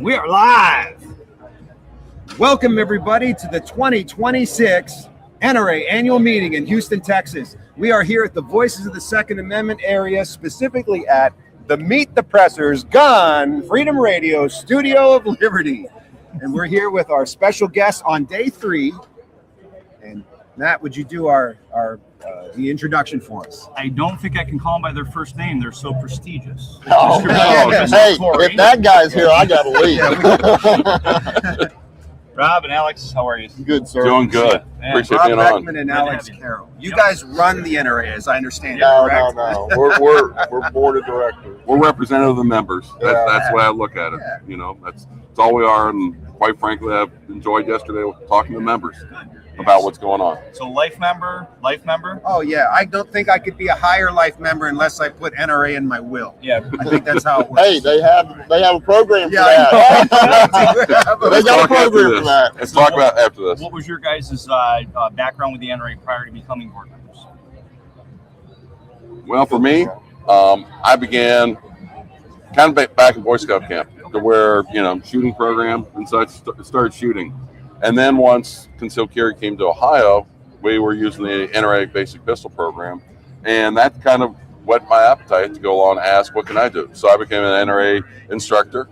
We are live. Welcome, everybody, to the 2026 NRA annual meeting in Houston, Texas. We are here at the Voices of the Second Amendment area, specifically at the Meet the Pressers Gun Freedom Radio Studio of Liberty. And we're here with our special guest on day 3. And Matt, would you do the introduction for us? I don't think I can call them by their first name. They're so prestigious. Oh, hey, if that guy's here, I got to leave. Rob and Alex, how are you? Good, sir. Doing good. Appreciate Rob being Beckman on. and Alex Carroll. You guys run the NRA, as I understand it, No. We're board of directors. We're representative of the members. That's the way I look at it. Yeah. You know, that's all we are. And quite frankly, I've enjoyed yesterday talking to members about what's going on. So life member? Oh, yeah. I don't think I could be a higher life member unless I put NRA in my will. Yeah. I think that's how it works. Hey, they have a program for Yeah, that. They got a program for that. Let's talk about after this. What was your guys' background with the NRA prior to becoming board members? Well, for me, I began kind of back in Boy Scout camp to where, shooting program and such, started shooting. And then once concealed carry came to Ohio, we were using the NRA basic pistol program. And that kind of whet my appetite to go along and ask, what can I do? So I became an NRA instructor,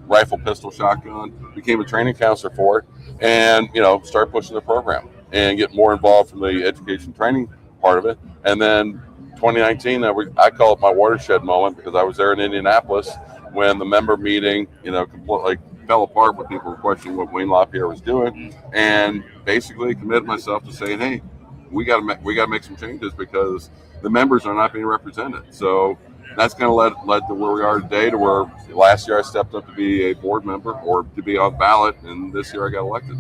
rifle, pistol, shotgun, became a training counselor for it, and, started pushing the program and get more involved from the education training part of it. And then 2019, I call it my watershed moment because I was there in Indianapolis when the member meeting, completely fell apart when people were questioning what Wayne LaPierre was doing, and basically committed myself to saying, hey, we got to make some changes because the members are not being represented. So that's kind of led to where we are today, to where last year I stepped up to be a board member or to be on ballot, and this year I got elected.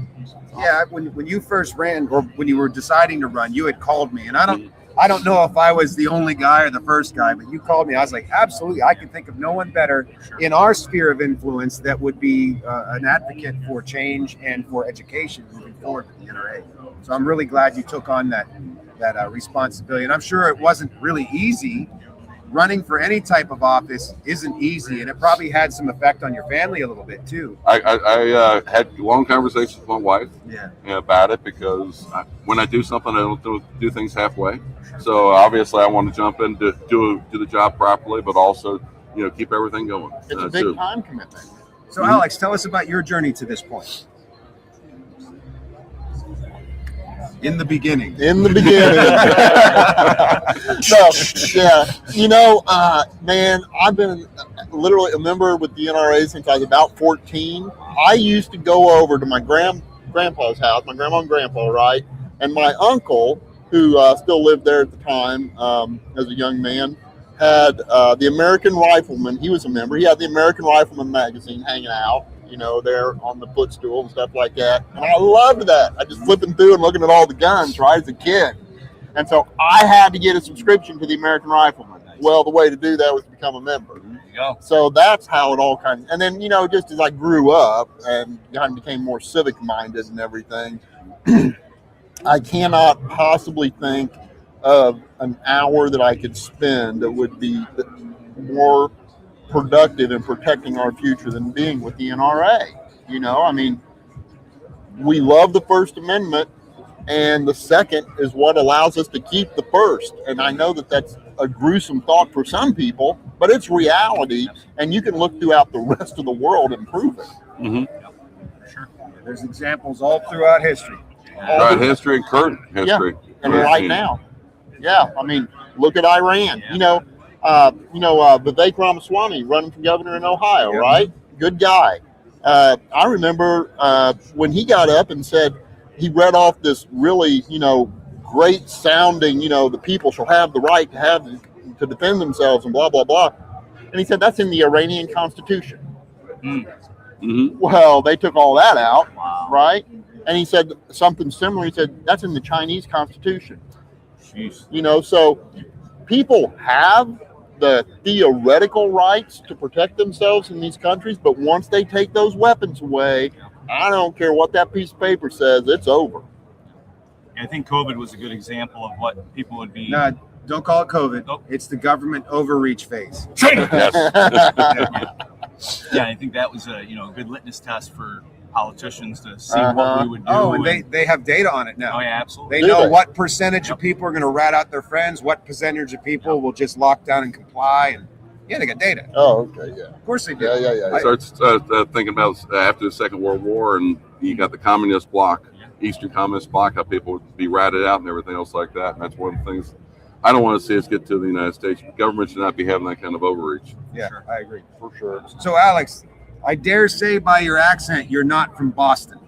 Yeah, when you first ran, or when you were deciding to run, you had called me, and I don't know if I was the only guy or the first guy, but you called me. I was like, absolutely. I can think of no one better in our sphere of influence that would be an advocate for change and for education moving forward with the NRA. So I'm really glad you took on that responsibility. And I'm sure it wasn't really easy. Running for any type of office isn't easy, and it probably had some effect on your family a little bit too. I had long conversations with my wife about it because when I do something, I don't do things halfway. So obviously, I want to jump in to do the job properly, but also keep everything going. It's a big time commitment. So Alex, tell us about your journey to this point. In the beginning. Man, I've been literally a member with the NRA since I was about 14. I used to go over to my grandpa's house, my grandma and grandpa, right? And my uncle, who still lived there at the time as a young man, had the American Rifleman. He was a member. He had the American Rifleman magazine hanging out, there on the footstool and stuff like that. And I loved that. I just flipping through and looking at all the guns, right, as a kid. And so I had to get a subscription to the American Rifleman. Well, the way to do that was to become a member. There you go. So that's how it all kind of, and then, just as I grew up and kind of became more civic minded and everything, I cannot possibly think of an hour that I could spend that would be more productive in protecting our future than being with the NRA. We love the First Amendment, and the Second is what allows us to keep the First. And I know that that's a gruesome thought for some people, but it's reality, and you can look throughout the rest of the world and prove it. Mm-hmm. Sure. There's examples all throughout history. History and current history. Yeah. And right now. Yeah, look at Iran. Vivek Ramaswamy running for governor in Ohio, right? Good guy. I remember when he got up and said, he read off this really, great sounding, the people shall have the right to defend themselves and blah, blah, blah. And he said, that's in the Iranian Constitution. Mm-hmm. Well, they took all that out, right? And he said something similar. He said, that's in the Chinese Constitution. Jeez. So people have the theoretical rights to protect themselves in these countries, but once they take those weapons away, I don't care what that piece of paper says, it's over. I think COVID was a good example of what people would be. No, don't call it COVID. Nope. It's the government overreach phase. Yes. Yeah, I think that was a good litmus test for politicians to see what we would do. Oh, and they have data on it now. Oh yeah, absolutely. They know what percentage of people are going to rat out their friends, what percentage of people will just lock down and comply, and they got data. Oh, okay, yeah. Of course they do. Yeah. I started thinking about after the Second World War, and you got the communist bloc, Eastern Communist bloc, how people would be ratted out and everything else like that. And that's one of the things I don't want to see us get to the United States. Government should not be having that kind of overreach. Yeah, sure. I agree. For sure. So, Alex, I dare say by your accent, you're not from Boston.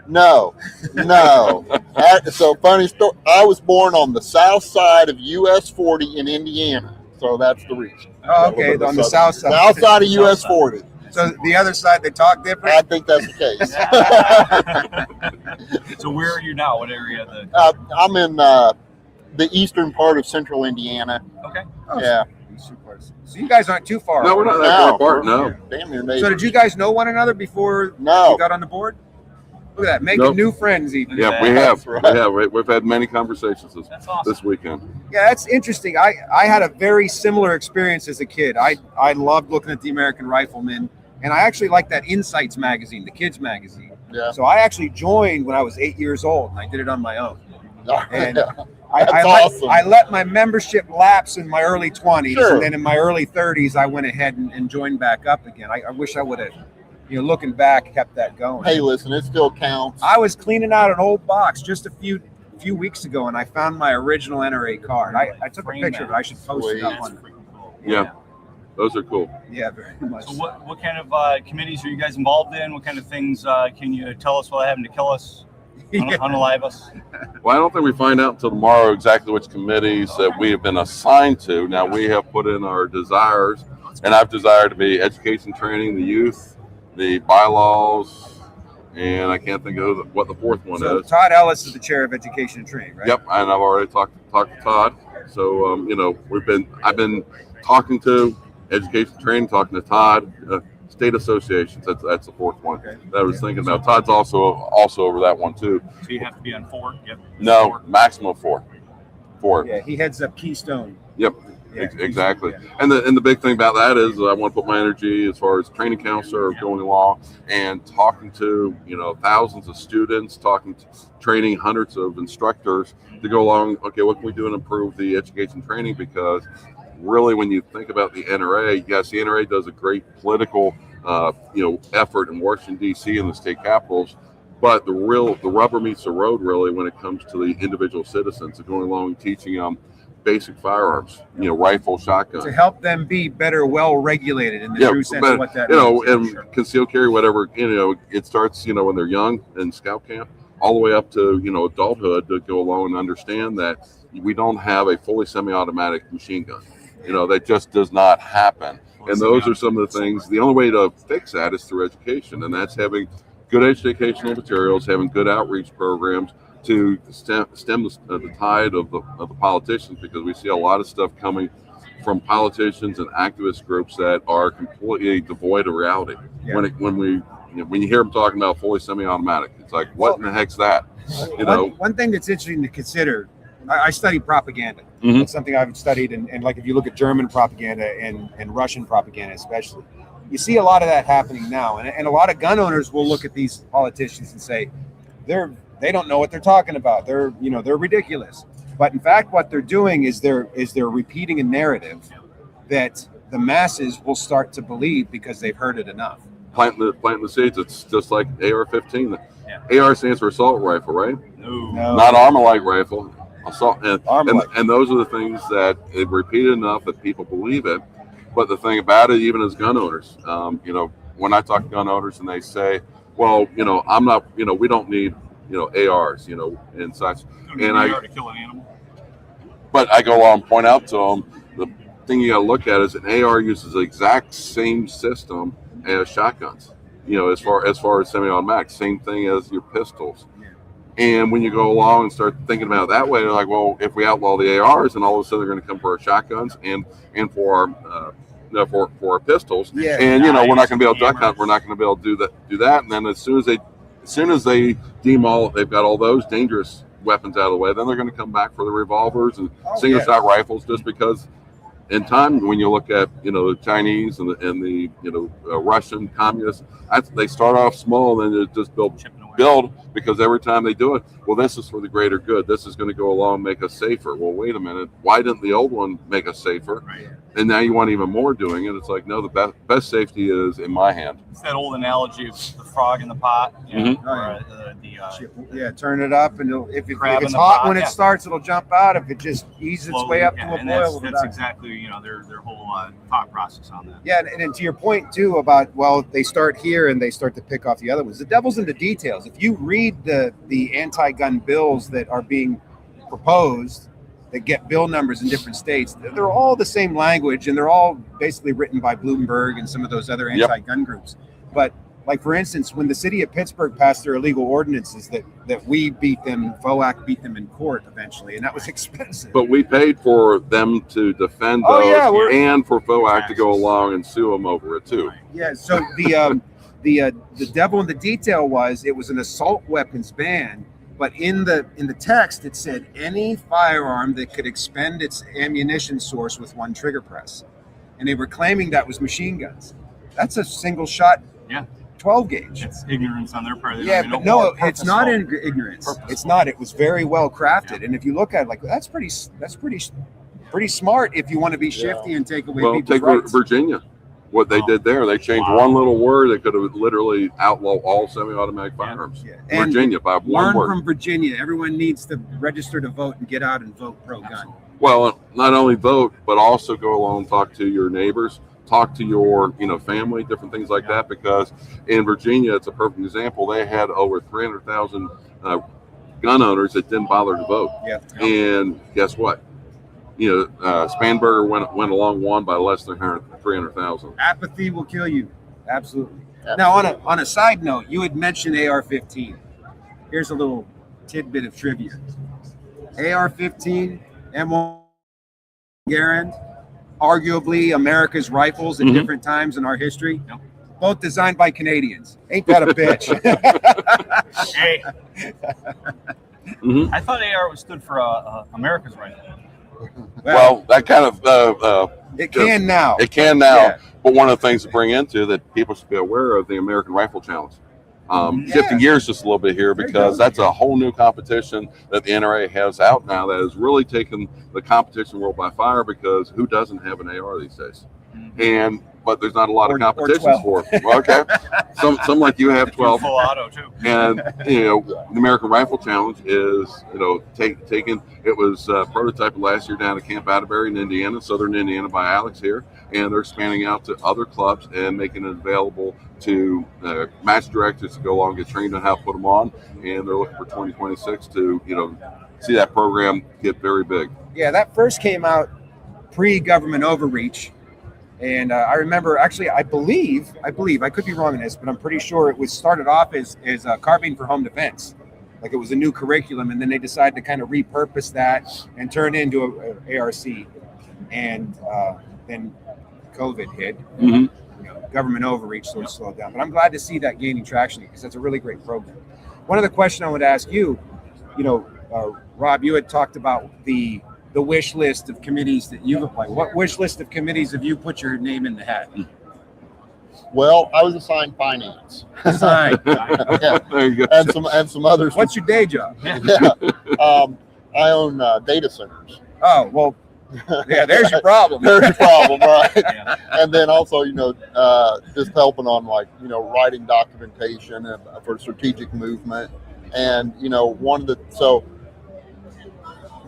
No. So, funny story. I was born on the south side of US 40 in Indiana. So that's the reason. Oh, okay, on the south side. South side of US 40. So the other side, they talk different? I think that's the case. So where are you now? What area? I'm in the eastern part of central Indiana. Okay. Oh, Yeah. So you guys aren't too far. No, we're not that far apart. No. Damn near neighbors. So did you guys know one another before No. you got on the board? Look at that, making new friends even. Yeah, we have. Right. We have. We've had many conversations That's awesome. this weekend. Yeah, that's interesting. I had a very similar experience as a kid. I loved looking at the American Rifleman, and I actually liked that Insights magazine, the kids magazine. Yeah. So I actually joined when I was 8 years old, and I did it on my own. And That's I awesome. let my membership lapse in my early 20s, Sure. and then in my early 30s, I went ahead and joined back up again. I wish I would have, looking back, kept that going. Hey, listen, it still counts. I was cleaning out an old box just a few weeks ago, and I found my original NRA card. I took a picture of it. I should post it up That's on. freaking cool. Yeah. Those are cool. Yeah, very much. So what kind of committees are you guys involved in? What kind of things can you tell us without having to kill us, unalive us? Well, I don't think we find out until tomorrow exactly which committees that we have been assigned to. Now, we have put in our desires, and I've desired to be education training, the youth, the bylaws, and I can't think of what the fourth one So is. Todd Ellis is the chair of education and training, right? Yep, and I've already talked to Todd. So I've been talking to education training, talking to Todd, state associations. That's the fourth one Okay. that I was thinking about. Todd's also over that one too. So you have to be on 4. Yep. No, 4. maximum 4. Yeah, he heads up Keystone. Yep. Yeah, Exactly. yeah. And the big thing about that is I want to put my energy as far as training counselor going along and talking to thousands of students, training hundreds of instructors to go along. Okay, what can we do to improve the education training? Because really, when you think about the NRA, yes, the NRA does a great political effort in Washington D.C. and the state capitals. But the rubber meets the road really when it comes to the individual citizens and going along and teaching them basic firearms, rifle, shotgun. To help them be better, well-regulated in the true sense of what that means. And concealed carry, whatever, it starts, when they're young in scout camp, all the way up to, adulthood to go along and understand that we don't have a fully semi-automatic machine gun. That just does not happen. And those are some of the things, the only way to fix that is through education, and that's having good educational materials, having good outreach programs, to stem the tide of the politicians, because we see a lot of stuff coming from politicians and activist groups that are completely devoid of reality. Yeah. When you hear them talking about fully semi-automatic, it's like, what in the heck's that? One thing that's interesting to consider, I study propaganda. Mhm. It's something I've studied, and like if you look at German propaganda and Russian propaganda especially, you see a lot of that happening now, and a lot of gun owners will look at these politicians and say they don't know what they're talking about. They're ridiculous. But in fact, what they're doing is they're repeating a narrative that the masses will start to believe because they've heard it enough. Planting the seeds. It's just like AR-15. Yeah. AR stands for assault rifle, right? No. Not Armalite rifle. Assault, Armalite. and those are the things that they've repeated enough that people believe it. But the thing about it, even as gun owners, when I talk to gun owners and they say, well, I'm not, we don't need, ARs, and such. And to kill an animal. But I go along and point out to them, the thing you got to look at is an AR uses the exact same system as shotguns. As far as semi-automatic, same thing as your pistols. And when you go along and start thinking about it that way, they're like, well, if we outlaw the ARs, and all of a sudden they're going to come for our shotguns and for our pistols. Yeah. And we're not going to be able to duck hunt. We're not going to be able to do that. And then as soon as they deem they've got all those dangerous weapons out of the way, then they're going to come back for the revolvers and single shot rifles, just because in time, when you look at the Chinese and the Russian communists, they start off small and then they just build because every time they do it, well, this is for the greater good. This is going to go along and make us safer. Well, wait a minute. Why didn't the old one make us safer? Right. And now you want even more doing it. It's like, no, the best safety is in my hand. It's that old analogy of the frog in the pot. Turn it up, and if it's the hot pot, when it starts, it'll jump out. If it just eases its way up to a and boil, that's exactly their whole thought process on that. Yeah, and to your point too about, well, they start here and they start to pick off the other ones. The devil's in the details. If you read the anti-gun bills that are being proposed, that get bill numbers in different states, they're all the same language, and they're all basically written by Bloomberg and some of those other anti-gun groups. But like, for instance, when the city of Pittsburgh passed their illegal ordinances that we beat them, FOAC beat them in court eventually, and that was expensive. But we paid for them to defend those and for FOAC to go along and sue them over it too. Yeah, so the devil in the detail was, it was an assault weapons ban, but in the text it said any firearm that could expend its ammunition source with one trigger press. And they were claiming that was machine guns. That's a single shot 12 gauge. It's ignorance on their part. Yeah, but no, it's not ignorance. It's not. It was very well crafted. And if you look at it, like, that's pretty smart if you want to be shifty and take away people's rights. Virginia. What they did there, they changed one little word that could have literally outlawed all semi-automatic firearms. Yeah. Virginia, by one word. Learn from Virginia. Everyone needs to register to vote and get out and vote pro-gun. Well, not only vote, but also go along and talk to your neighbors, talk to your family, different things like that. Because in Virginia, it's a perfect example. They had over 300,000 gun owners that didn't bother to vote. Yeah. And guess what? Spanberger went along, won by less than 300,000. Apathy will kill you. Absolutely. Now, on a side note, you had mentioned AR-15. Here's a little tidbit of trivia. AR-15, M1 Garand, arguably America's rifles at different times in our history. Yep. Both designed by Canadians. Ain't that a bitch? Hey. I thought AR stood for America's rifle. Well, that kind of it can now. It can now. Yeah. But one of the things to bring into that people should be aware of, the American Rifle Challenge. Shifting gears just a little bit here, because that's a whole new competition that the NRA has out now that has really taken the competition world by fire, because who doesn't have an AR these days? But there's not a lot of competitions for it. Well, okay. Some like you have 12. Full auto too. And the American Rifle Challenge is taken. It was prototyped last year down at Camp Atterbury in Indiana, southern Indiana, by Alex here, and they're expanding out to other clubs and making it available to match directors to go along and get trained on how to put them on. And they're looking for 2026 to see that program get very big. Yeah, that first came out pre-government overreach. And I remember, actually, I believe, I could be wrong on this, but I'm pretty sure it was started off as carbine for home defense. Like, it was a new curriculum, and then they decided to kind of repurpose that and turn it into an ARC. And then COVID hit. Government overreach sort of slowed down. But I'm glad to see that gaining traction, because that's a really great program. One other question I would ask you, Rob, you had talked about the wish list of committees that you've applied. What wish list of committees have you put your name in the hat? Well, I was assigned finance. Assigned. Yeah. There you go. And some others. What's your day job? Yeah. I own data centers. Oh, well, yeah, there's your problem. There's your problem, right? Yeah. And then also, just helping on writing documentation for strategic movement. And,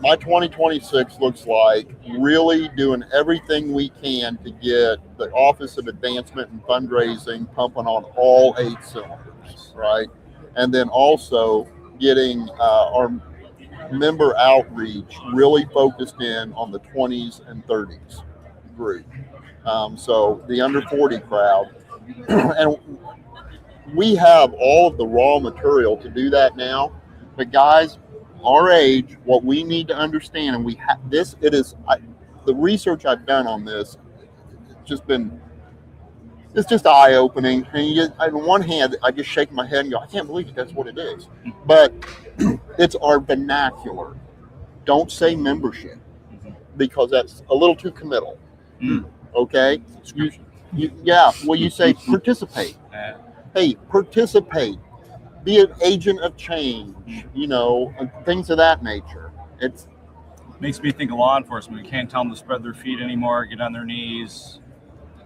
my 2026 looks like really doing everything we can to get the Office of Advancement and Fundraising pumping on all 8 cylinders, right? And then also getting our member outreach really focused in on the 20s and 30s group. So the under 40 crowd. And we have all of the raw material to do that now. But guys, our age, what we need to understand, and the research I've done on this, it's just eye-opening. And on one hand, I just shake my head and go, I can't believe that's what it is. But it's our vernacular. Don't say membership, because that's a little too committal. Okay. Subscription. You say participate. Yeah. Hey, participate. Be an agent of change. And things of that nature. It's Makes me think of law enforcement. You can't tell them to spread their feet anymore, get on their knees.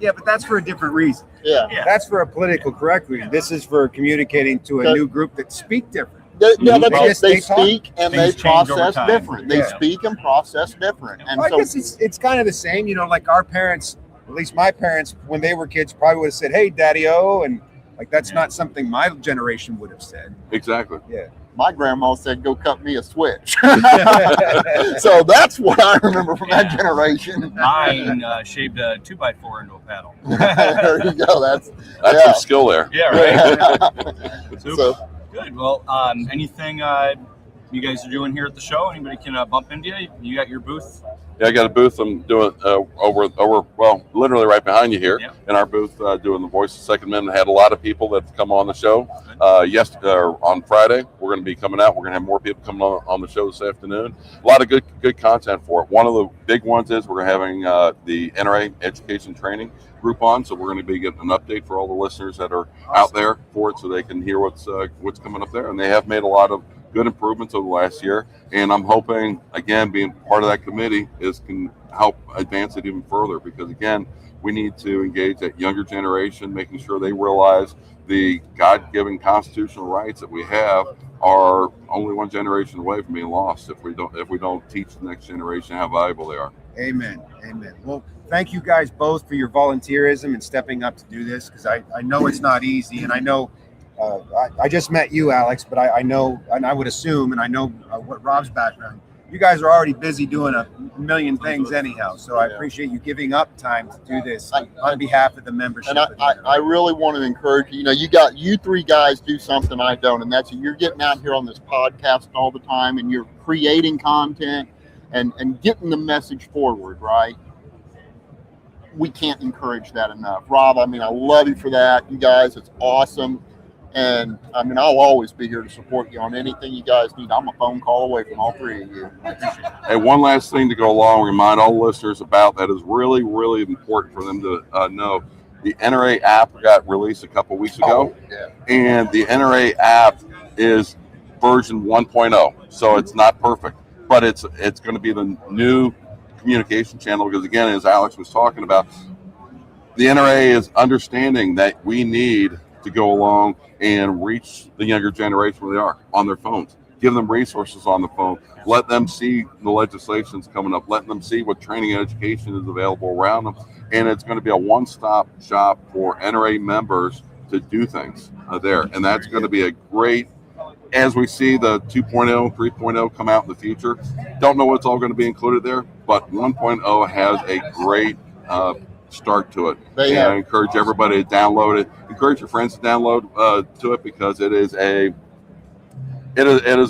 Yeah, but that's for a different reason. yeah. Yeah. That's for a political correct reason. This is for communicating to a new group that speak different. That's They they talk. speak and they Things change over process time. different. They Yeah. speak and process different. And Well, I so guess it's kind of the same. Like our parents, at least my parents, when they were kids, probably would have said, "Hey, Daddy-O," and like that's not something my generation would have said. Exactly. Yeah. my grandma said, "Go cut me a switch." So that's what I remember from that generation. Mine shaved a 2x4 into a paddle. There you go. That's That's some skill there. Yeah, right. So Good. Well, anything you guys are doing here at the show? Anybody can bump into you? You got your booth? Yeah, I got a booth. I'm doing over literally right behind you here Yeah. in our booth, doing the Voice of Second Amendment. Had a lot of people that come on the show. On Friday, we're going to be coming out. We're going to have more people coming on the show this afternoon. A lot of good content for it. One of the big ones is we're having the NRA education training group on, so we're going to be getting an update for all the listeners that are out there for it, so they can hear what's coming up there. And they have made a lot of good improvements over the last year, and I'm hoping, again, being part of that committee can help advance it even further, because again, we need to engage that younger generation, making sure they realize the God-given constitutional rights that we have are only one generation away from being lost if we don't teach the next generation how valuable they are. Amen. Well, thank you guys both for your volunteerism and stepping up to do this, because I know it's not easy, and I know I just met you, Alex, but I know, and I would assume, and I know what Rob's background. You guys are already busy doing a million things anyhow, so I appreciate you giving up time to do this on behalf of the membership. And I really want to encourage you. You three guys do something I don't, and that's you're getting out here on this podcast all the time, and you're creating content and getting the message forward, right? We can't encourage that enough. Rob, I love you for that. You guys, it's awesome. And I'll always be here to support you on anything you guys need. I'm a phone call away from all three of you. And one last thing to go along, remind all listeners about that is really, really important for them to know. The NRA app got released a couple weeks ago, and the NRA app is version 1.0, so it's not perfect, but it's going to be the new communication channel, because again, as Alex was talking about, the NRA is understanding that we need to go along and reach the younger generation where they are on their phones. Give them resources on the phone. Let them see the legislation's coming up. Let them see what training and education is available around them. And it's going to be a one-stop shop for NRA members to do things there. And that's going to be a great, as we see the 2.0, 3.0 come out in the future. Don't know what's all going to be included there, but 1.0 has a great start to it. And I encourage everybody to download it. Encourage your friends to download to it, because it is a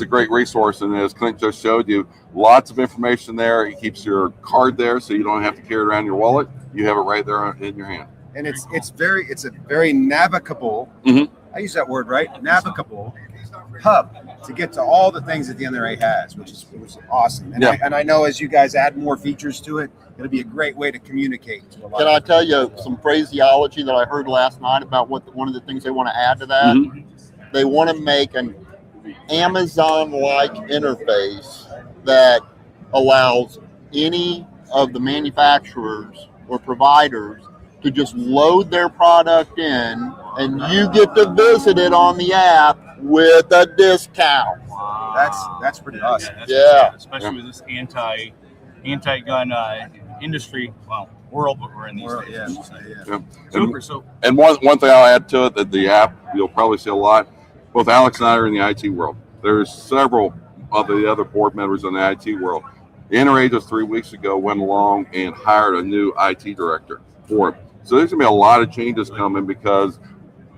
great resource. And as Clint just showed you, lots of information there. It keeps your card there, so you don't have to carry it around your wallet. You have it right there in your hand. And it's a very navigable. I use that word right, navigable hub to get to all the things that the NRA has, which is awesome. And I know as you guys add more features to it, it'll be a great way to communicate to a lot. Can I tell you some phraseology that I heard last night about one of the things they want to add to that? They want to make an Amazon-like interface that allows any of the manufacturers or providers to just load their product in, and you get to visit it on the app with a discount. That's pretty awesome. Especially with this anti-gun industry, world that we're in these days. Super. And one thing I'll add to it, that the app, you'll probably see a lot. Both Alex and I are in the IT world. There's several of the other board members in the IT world. The NRA just 3 weeks ago went along and hired a new IT director for it. So there's going to be a lot of changes coming, because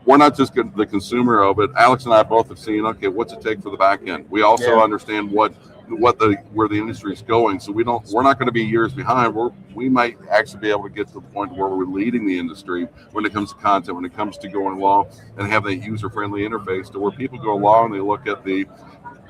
we're not just the consumer of it. Alex and I both have seen, okay, what's it take for the back end? We also understand where the industry is going. So we're not going to be years behind. We might actually be able to get to the point where we're leading the industry when it comes to content, when it comes to going along and have that user-friendly interface to where people go along, they look at the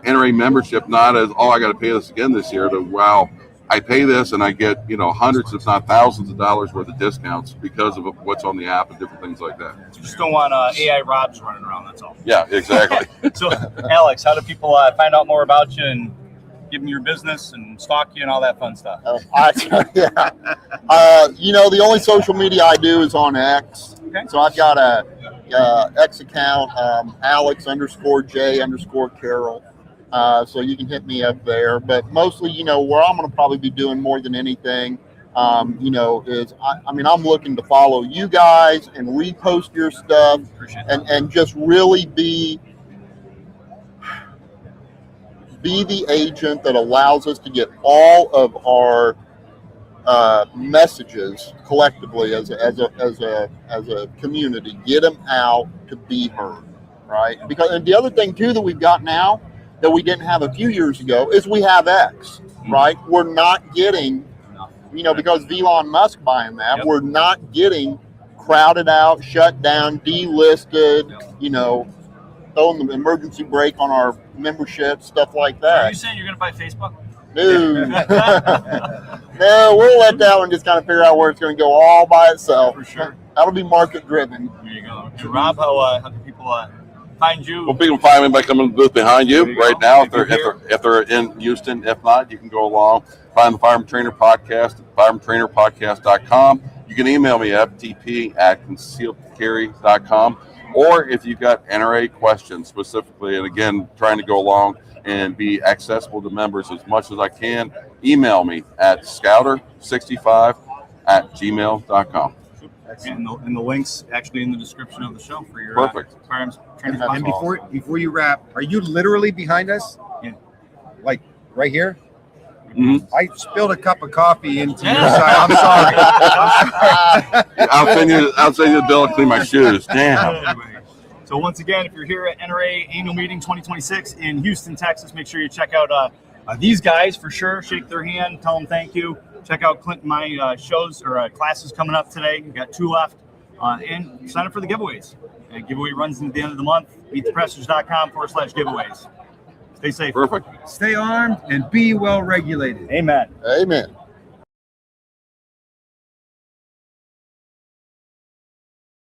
NRA membership not as, oh, I got to pay this again this year, to wow, I pay this and I get, hundreds, if not thousands of dollars worth of discounts because of what's on the app and different things like that. You just don't want AI Robs running around, that's all. Yeah, exactly. So, Alex, how do people find out more about you and give them your business and stalk you and all that fun stuff? The only social media I do is on X. Okay. So I've got a X account, Alex_J_Carroll. So you can hit me up there. But mostly, where I'm going to probably be doing more than anything, is I'm looking to follow you guys and repost your stuff and just really be the agent that allows us to get all of our messages collectively as a community, get them out to be heard, right? Because and the other thing too that we've got now that we didn't have a few years ago is we have X, right? We're not getting, because of Elon Musk buying that, we're not getting crowded out, shut down, delisted, throwing the emergency brake on our membership, stuff like that. Are you saying you're going to buy Facebook? No. No, we'll let that one just kind of figure out where it's going to go all by itself. For sure. That'll be market driven. There you go. And Rob, how can people find you? Well, people can find me by coming to the booth behind you right now. If If they're in Houston, if not, you can go along. Find the Firearm Trainer Podcast at firearmtrainerpodcast.com. You can email me at ftp@concealedcarry.com. Or if you've got NRA questions specifically, and again, trying to go along and be accessible to members as much as I can, email me at scouter65@gmail.com. And the links actually in the description of the show for your Perfect. Firearms Trainer And Podcast. before you wrap, are you literally behind us? Yeah. Like right here? Mm-hmm. I spilled a cup of coffee into your Yeah. side. I'm sorry. I'll send you the bill and clean my shoes. Damn. Anyway, so once again, if you're here at NRA Annual Meeting 2026 in Houston, Texas, make sure you check out these guys for sure. Shake their hand, tell them thank you. Check out Clint and my shows or classes coming up today. We've got 2 left. And sign up for the giveaways. The giveaway runs into the end of the month. BeatThePressers.com/giveaways. Stay safe. Perfect. Stay armed and be well regulated. Amen. Amen.